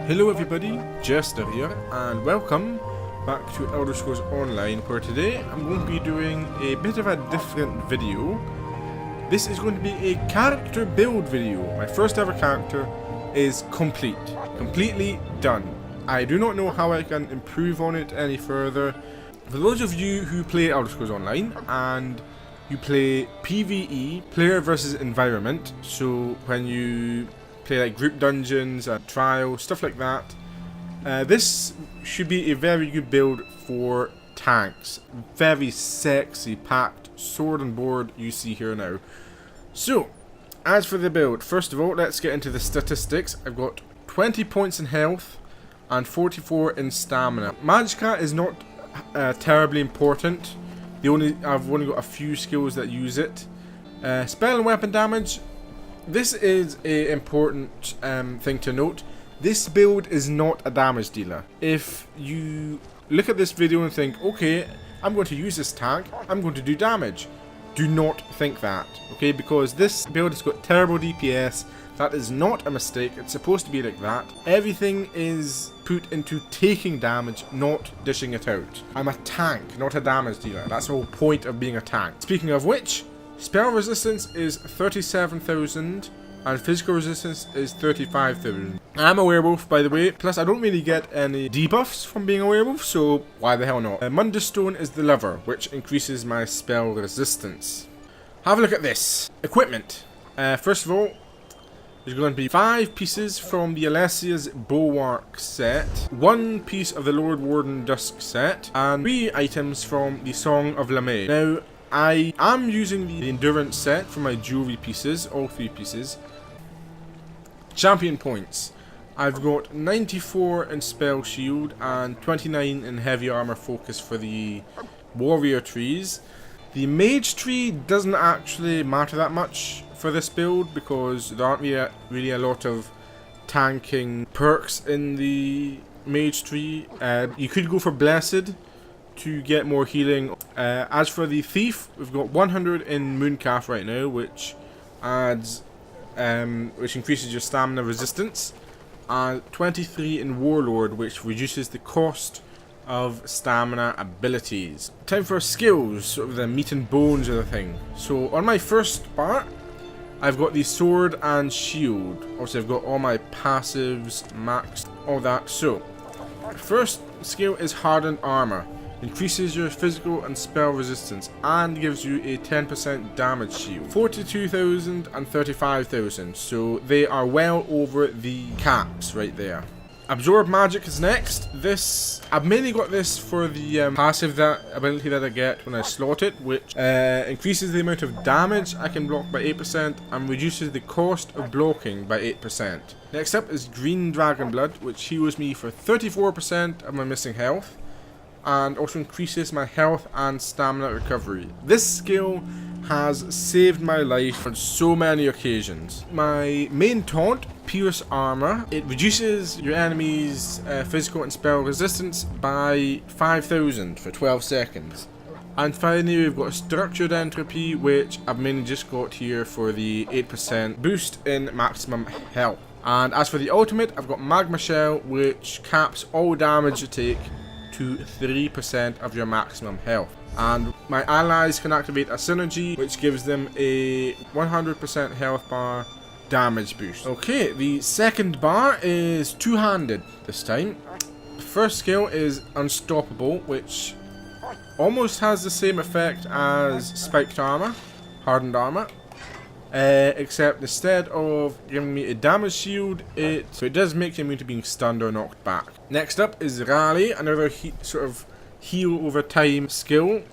Hello everybody, Jester here, and welcome back to Elder Scrolls Online, where today I'm going to be doing a bit of a different video. This is going to be a character build video. My first ever character is completely done. I do not know how I can improve on it any further. For those of you who play Elder Scrolls Online and you play PvE, player versus environment, so when you play like group dungeons and trials, stuff like that, this should be a very good build for tanks. Very sexy, packed sword and board you see here now. So, as for the build, first of all, let's get into the statistics. I've got 20 points in health and 44 in stamina. Magicka is not terribly important. I've only got a few skills that use it. Spell and weapon damage. This is an important thing to note. This build is not a damage dealer. If you look at this video and think, okay, I'm going to use this tank, I'm going to do damage, do not think that, okay? Because this build has got terrible DPS. That is not a mistake. It's supposed to be like that. Everything is put into taking damage, not dishing it out. I'm a tank, not a damage dealer. That's the whole point of being a tank. Speaking of which, spell resistance is 37,000 and physical resistance is 35,000. I'm a werewolf, by the way, plus I don't really get any debuffs from being a werewolf, so why the hell not? Mundus Stone is the lever, which increases my spell resistance. Have a look at this. Equipment. First of all, there's going to be 5 pieces from the Alessia's Bulwark set, 1 piece of the Lord Warden Dusk set, and 3 items from the Song of Lamé. Now, I am using the Endurance set for my jewelry pieces, all 3 pieces. Champion points. I've got 94 in Spell Shield and 29 in Heavy Armor Focus for the Warrior trees. The Mage tree doesn't actually matter that much for this build because there aren't really a lot of tanking perks in the Mage tree. You could go for Blessed to get more healing. As for the Thief, we've got 100 in Mooncalf right now, which adds, which increases your stamina resistance, and 23 in Warlord, which reduces the cost of stamina abilities. Time for skills, sort of the meat and bones of the thing. So on my first part, I've got the sword and shield. Also, I've got all my passives maxed, all that. So, first skill is hardened armor. Increases your physical and spell resistance and gives you a 10% damage shield. 42,000 and 35,000, so they are well over the caps right there. Absorb magic is next. I've mainly got this for the passive ability that I get when I slot it, which increases the amount of damage I can block by 8% and reduces the cost of blocking by 8%. Next up is Green Dragon Blood, which heals me for 34% of my missing health, and also increases my health and stamina recovery. This skill has saved my life on so many occasions. My main taunt, Pierce Armor, it reduces your enemy's physical and spell resistance by 5,000 for 12 seconds. And finally, we've got Structured Entropy, which I've mainly just got here for the 8% boost in maximum health. And as for the ultimate, I've got Magma Shell, which caps all damage you take to 3% of your maximum health. And my allies can activate a synergy, which gives them a 100% health bar damage boost. Okay, the second bar is two-handed this time. The first skill is Unstoppable, which almost has the same effect as Spiked Armor, Hardened Armor. Except instead of giving me a damage shield, it does make you immune to being stunned or knocked back. Next up is Rally, another sort of heal over time skill.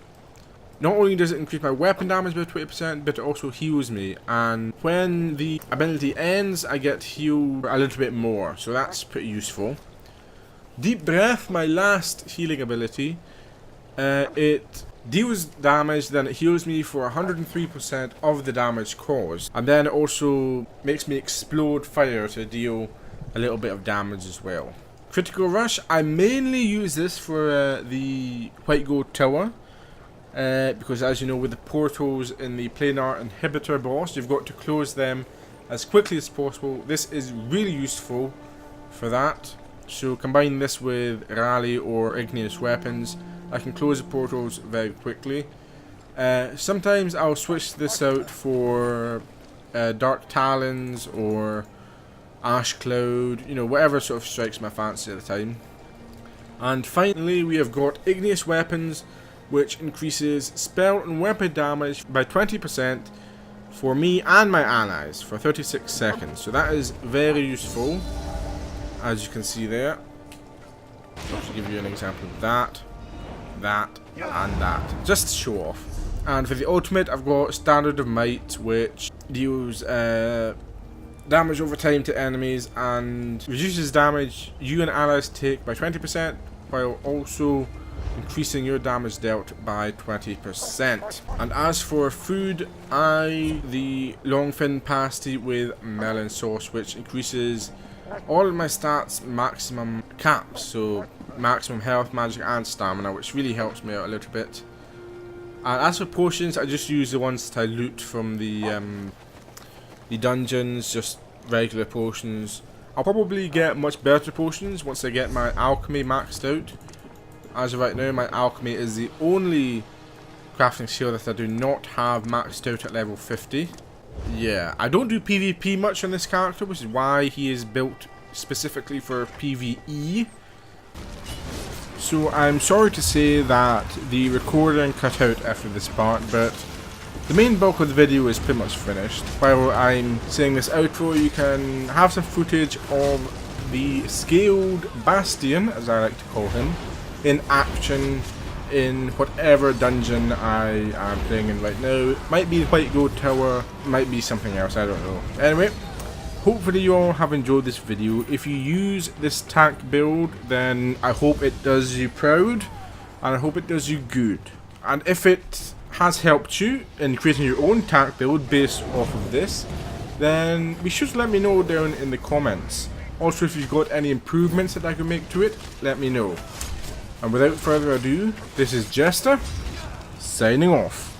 Not only does it increase my weapon damage by 20%, but it also heals me. And when the ability ends, I get healed a little bit more, so that's pretty useful. Deep Breath, my last healing ability, it deals damage, then it heals me for 103% of the damage caused. And then it also makes me explode fire to deal a little bit of damage as well. Critical Rush, I mainly use this for the White Gold Tower. Because as you know, with the portals in the Planar Inhibitor boss, you've got to close them as quickly as possible. This is really useful for that. So combine this with rally or igneous weapons, I can close the portals very quickly. Sometimes I'll switch this out for Dark Talons or Ash Cloud, you know, whatever sort of strikes my fancy at the time. And finally we have got igneous weapons, which increases spell and weapon damage by 20% for me and my allies for 36 seconds. So that is very useful, as you can see there. I'll just give you an example of that, and that, just to show off. And for the ultimate, I've got Standard of Might, which deals damage over time to enemies and reduces damage you and allies take by 20%, while also increasing your damage dealt by 20%. And as for food, the Longfin pasty with melon sauce, which increases all of my stats maximum caps, so maximum health, magic and stamina, which really helps me out a little bit. And as for potions, I just use the ones that I loot from the dungeons, just regular potions. I'll probably get much better potions once I get my alchemy maxed out. As of right now, my alchemy is the only crafting skill that I do not have maxed out at level 50. Yeah, I don't do PvP much on this character, which is why he is built specifically for PvE. So I'm sorry to say that the recording cut out after this part, but the main bulk of the video is pretty much finished. While I'm saying this outro, you can have some footage of the Scaled Bastion, as I like to call him, in action in whatever dungeon I am playing in right now. Might be the White Gold Tower, might be something else, I don't know. Anyway, hopefully you all have enjoyed this video. If you use this tank build, then I hope it does you proud, and I hope it does you good. And if it has helped you in creating your own tank build based off of this, then be sure to let me know down in the comments. Also, if you've got any improvements that I can make to it, let me know. And without further ado, this is Jester, signing off.